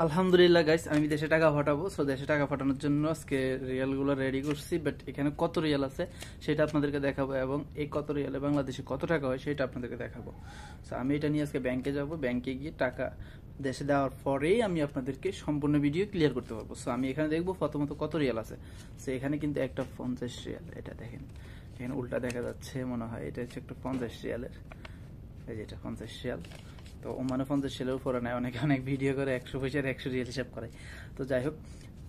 আলহামদুলিল্লাহ গাইস, আমি দেশে টাকা পাঠাবো। সো দেশে টাকা পাঠানোর জন্য আজকে রিয়ালগুলো রেডি করছি, বাট এখানে কত রিয়াল আছে সেটা আপনাদেরকে দেখাবো, এবং এই কত রিয়ালে বাংলাদেশে কত টাকা হয় সেটা আপনাদেরকে দেখাবো। সো আমি এটা নিয়ে আজকে ব্যাংকে যাব, ব্যাংকে গিয়ে টাকা দেশে দেওয়ার পরেই আমি আপনাদেরকে সম্পূর্ণ ভিডিও ক্লিয়ার করতে পারবো। সো আমি এখানে দেখবো প্রথমত কত রিয়াল আছে। সো এখানে কিন্তু একটা 50 রিয়াল, এটা দেখেন এখানে উল্টা দেখা যাচ্ছে মনে হয়, এটা হচ্ছে একটা 50 রিয়ালের, এই যে এটা 50 রিয়াল। তো ওমানে 50 রিয়ালের উপরে নেয়, অনেকে অনেক ভিডিও করে 100 পয়সার 100 রিয়াল হিসাব করে। তো যাই হোক,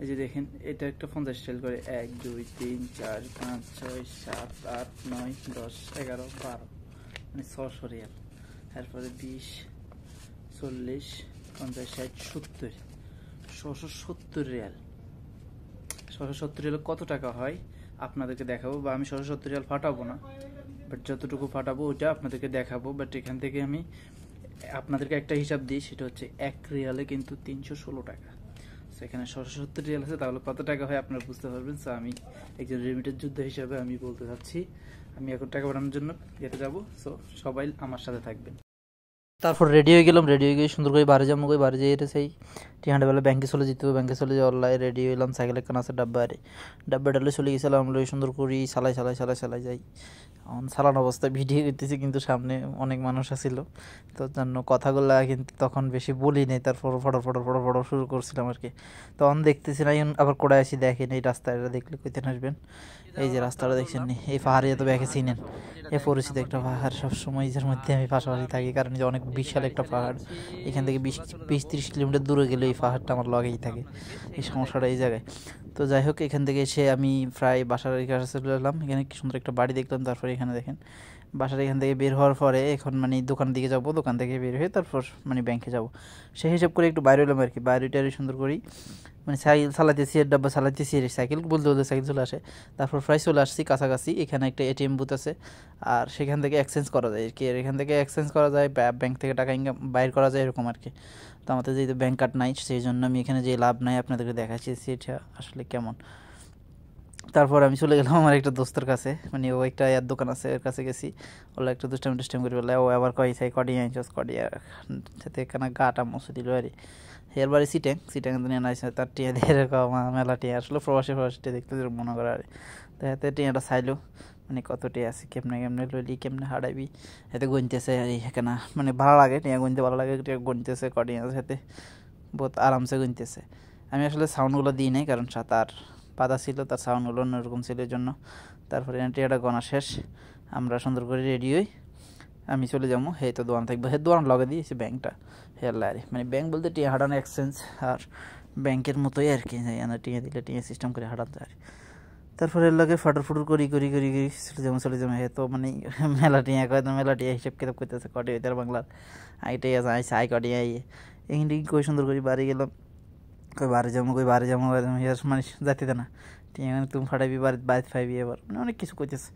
এই যে দেখেন এটা একটা 50 রিয়াল করে 1 2 3 4 5 6 7 8 9 10 11 12, মানে 600 রিয়াল। তারপরে 20 40 50 60 70, 670 রিয়াল। 670 রিয়াল কত টাকা হয় আপনাদেরকে দেখাবো, বা আমি 670 রিয়াল ফাটাবো না, বাট যতটুকু ফাটাবো ওইটা আপনাদেরকে দেখাবো। বাট এখান থেকে আমি আপনাদেরকে একটা হিসাব দিই, সেটা হচ্ছে 1 রিয়ালে কিন্তু 316 টাকা। সেখানে 670 রিয়াল আছে, তাহলে কত টাকা হয় আপনারা বুঝতে পারবেন। সো আমি একজন রেমিটেড যোদ্ধা হিসাবে আমি বলতে চাচ্ছি, আমি এখন টাকা পাঠানোর জন্য যেতে যাবো। সো সবাই আমার সাথে থাকবেন। তারপর রেডি হয়ে গেলাম, রেডি হয়ে গিয়ে সুন্দর করে বাড়ি যাবো, বাড়ি যেয়ে সেই টিহান্ডে বেলা ব্যাংকে চলে যেতে হবে, ব্যাংকে চলে যাওয়ার লাই রেডি হইলাম। সাইকেল একখান আছে ডাব্বা ডালে চলে গেছিলাম, আমরা সুন্দর করে চালাই যাই। এখন চালানো অবস্থায় ভিডিও করতেছি, কিন্তু সামনে অনেক মানুষ আসছিল, তো জন্য কথাগুলা কিন্তু তখন বেশি বলি নেই। তারপর ফটো শুরু করছিলাম আর কি। তখন দেখতেছি না, আবার কোড়ায় আসি দেখেন এই রাস্তাটা দেখলে কইতে আসবেন। এই যে রাস্তাটা দেখছেন নি, এই পাহাড়ে তো ব্যাকে চিনেন, এ পরিচিত একটা পাহাড়। সবসময় এর মধ্যে আমি পাশাপাশি থাকি, কারণ যে অনেক বিশাল একটা পাহাড়। এখান থেকে 20-30 কিলোমিটার দূরে গেলে এই পাহাড়টা আমার লগেই থাকে। এই সমস্যাটা এই জায়গায়। তো যাই হোক, এখান থেকে এসে আমি প্রায় বাসার কাছে চলে এলাম। এখানে কি সুন্দর একটা বাড়ি দেখলাম। তারপরে এখানে দেখেন বাসার এখান থেকে বের হওয়ার পরে এখন মানে দোকান দিকে যাবো, দোকান থেকে বের হয়ে তারপর মানে ব্যাংকে যাব। সেই হিসাব করে একটু বাইরে এলাম আর কি। বাইরেটা সুন্দর করেই মানে সাইকেল চালাইতেছি, ডাব্বা চালাইতেছি, সাইকেল বলতে বলতে সাইকেল চলে আসে। তারপর প্রায় চলে আসছি কাছাকাছি। এখানে একটা এটিএম বুথ আছে, আর সেখান থেকে এক্সচেঞ্জ করা যায় আর কি। আর এখান থেকে এক্সচেঞ্জ করা যায়, ব্যাংক থেকে টাকা ইনকাম বাইর করা যায়, এরকম আর কি। তো আমাদের যেহেতু ব্যাংক কার্ড নাই, সেই জন্য আমি এখানে যে লাভ নাই আপনাদেরকে দেখাচ্ছি সেটা আসলে কেমন। তারপর আমি চলে গেলাম আমার একটা দোস্তের কাছে, মানে ও একটা ইয়ার দোকান আছে, এর কাছে গেছি। ওলা একটা দুষ্টাম করে বলে, ও আবার কয় চাই কডিয়া আনছস, কডিয়া সাথে এখানে গাটা মুছে দিল আর এর বাড়ি সিটাং দুনিয়া নাইছে, তার টিয়া দিয়ে এরকম মেলা টিয়া আসলে প্রবাসী টিয়া দেখতে মনে করে আর। তো হাতে টিয়াটা চাইলো, মানে কত টিয়া আছে, কেমনে লইলি, কেমনে হারাইবি, এতে গুনতেছে আর এখানে মানে ভালো লাগে, টিয়া গুনতে ভালো লাগে, টিয়া গুনতেছে কডিয়া সাথে বহুত আরামসে গুনতেছে। আমি আসলে সাউন্ডগুলো দিই নাই, কারণ তার পাতা ছিল, তার সাউন্ডগুলো অন্যরকম ছিল এই জন্য। তারপরে টিয়াটা গনা শেষ, আমরা সুন্দর করে রেডি হই, আমি চলে যাবো। হে তো দোকান থাকবো, হে দোকান লগে দিয়েছি ব্যাংকটা হেয়ার, মানে ব্যাংক বলতে টিয়া হাঁটানো এক্সচেঞ্জ আর ব্যাংকের মতোই আর কি, টিয়া দিলে টিয়া সিস্টেম করে হাঁটাতে আর। তারপরে এর লাগে ফাটর করি চলে যাবো। হে তো মানে মেলা টিয়া কয়, মেলা টিয়া হিসেব কিতাব করতেছে, কটি হইতে আর বাংলার আইটাই আছে, আইসে আই কটি আই এখান থেকে কই সুন্দর করে বাড়ি গেলাম। কই বাড়ি যাবো মানে যাইতে না, টিয়া তুমি ফাটাইবি বাড়িতে ফাইবি, এবার মানে অনেক কিছু কইতেছে।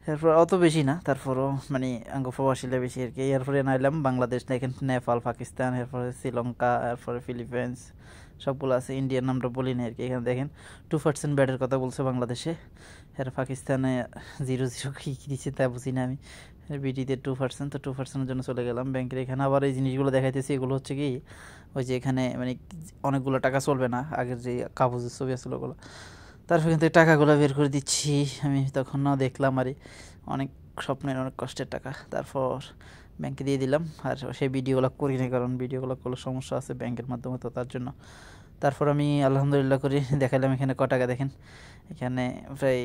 এরপর অত বেশি না, তারপরও মানে আঙ্গ প্রবাসীরা বেশি আর কি। এরপরে নাইলাম বাংলাদেশ, দেখেন নেপাল, পাকিস্তান, এরপরে শ্রীলঙ্কা, এরপরে ফিলিপাইন্স, সবগুলো আছে। ইন্ডিয়ান নামটা বলি না আর কি। এখানে দেখেন 2% ব্যাটের কথা বলছে বাংলাদেশে, এর পাকিস্তানে 0 কী দিচ্ছে তা বুঝি না আমি। বিটিতে 2%, তো 2%-এর জন্য চলে গেলাম ব্যাংকের এখানে। আবার এই জিনিসগুলো দেখাইতেছি, এগুলো হচ্ছে কি ওই যে এখানে মানে অনেকগুলো টাকা চলবে না, আগের যে কাগজের ছবি আসলে ওগুলো। তারপর কিন্তু টাকাগুলো বের করে দিচ্ছি আমি, তখন না দেখলাম আরে অনেক স্বপ্নের অনেক কষ্টের টাকা। তারপর ব্যাংকে দিয়ে দিলাম, আর সেই ভিডিওগুলো করি না, কারণ ভিডিওগুলো করলে সমস্যা আছে ব্যাংকের মাধ্যমে, তো তার জন্য। তারপর আমি আলহামদুলিল্লাহ করে দেখালাম। এখানে ক টাকা দেখেন, এখানে প্রায়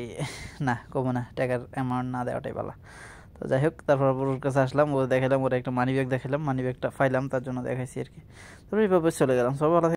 না কমো না, টাকার অ্যামাউন্ট না দেওয়াটাই ভালো। তো যাই হোক, তারপর ওর কাছে আসলাম, ও দেখালাম, ওরা একটা মানি ব্যাগ দেখালাম, মানি ব্যাগটা পাইলাম, তার জন্য দেখাইছি আর কি। তারপর এইভাবে চলে গেলাম। সব ভালো।